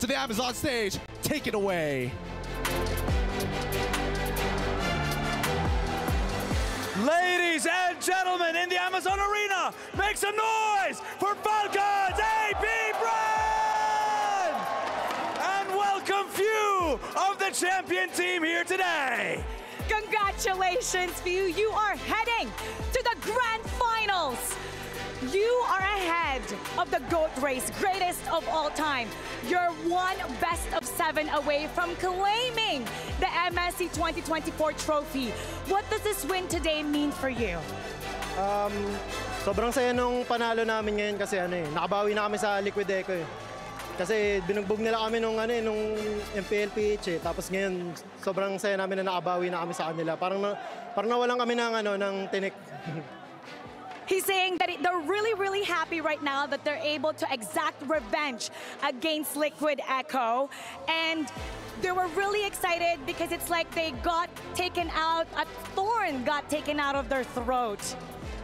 to the Amazon stage. Take it away. Ladies and gentlemen, in the Amazon Arena, make some noise for Falcons AP Brand! And welcome few of the champion team here today. Congratulations, Few. You are heading to the Grand Finals. You are ahead of the GOAT race, greatest of all time. You're one best of 7 away from claiming the MSC 2024 trophy. What does this win today mean for you? Sobrang saya nung panalo namin ngayon kasi nakabawi na kami sa Liquid Echo eh. Kasi binugbog nila kami nung MPLPH eh. Tapos ngayon sobrang saya namin na nakabawi na kami sa kanila. Parang nawalan kami ng tinik. He's saying that they're really happy right now that they're able to exact revenge against Liquid Echo. And they were really excited because it's like they got taken out, a thorn got taken out of their throat.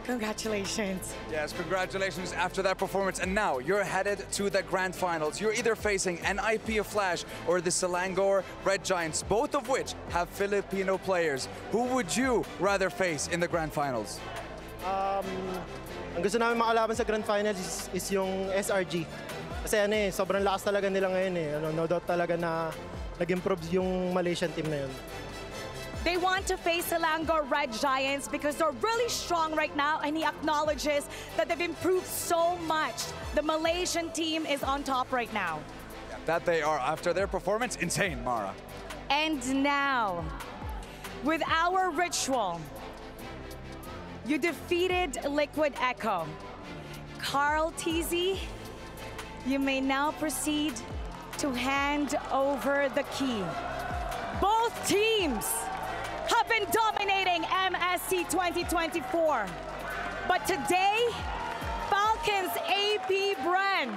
Congratulations. Yes, congratulations after that performance. And now you're headed to the Grand Finals. You're either facing NIP of Flash or the Selangor Red Giants, both of which have Filipino players. Who would you rather face in the Grand Finals? Ang gusto namin makalaban sa Grand Finals is yung SRG. Kasi sobrang lakas talaga nila ngayon eh. No doubt talaga na nag-improve yung Malaysian team na yun. They want to face Selangor Red Giants because they're really strong right now, and he acknowledges that they've improved so much. The Malaysian team is on top right now. Yeah, that they are after their performance. Insane, Mara. And now, with our ritual, you defeated Liquid Echo. Carl TZ, you may now proceed to hand over the key. Both teams have been dominating MSC 2024. But today, Falcons AP Bren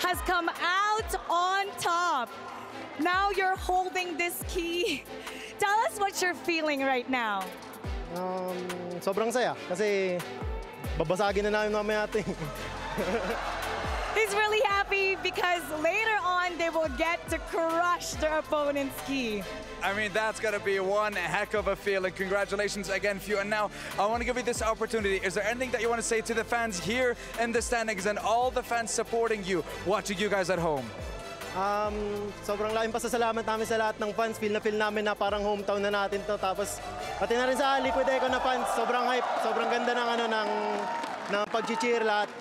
has come out on top. Now you're holding this key. Tell us what you're feeling right now. Sobrang saya kasi babasagin na namin mamaya ito. He's really happy because later on they will get to crush their opponent's key. I mean, that's going to be one heck of a feeling. Congratulations again, Few. And now, I want to give you this opportunity. Is there anything that you want to say to the fans here in the standings and all the fans supporting you, watching you guys at home? Sobrang laking pasasalamat namin sa lahat ng fans. Feel namin na parang hometown na natin to. Tapos pati na rin sa Liquid Echo na fans. Sobrang hype, sobrang ganda ng pag-cheer lahat.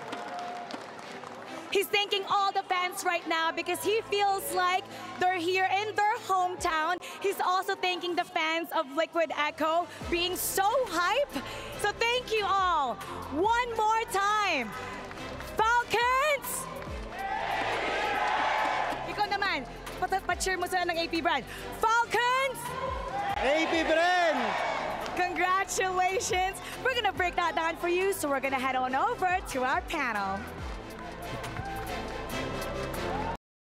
He's thanking all the fans right now because he feels like they're here in their hometown. He's also thanking the fans of Liquid Echo being so hype. So thank you all. One more time. Falcons! Ikaw naman, pa-cheer mo sila ng AP Brand. Falcons! AP Brand! Congratulations. We're gonna break that down for you, so we're gonna head on over to our panel.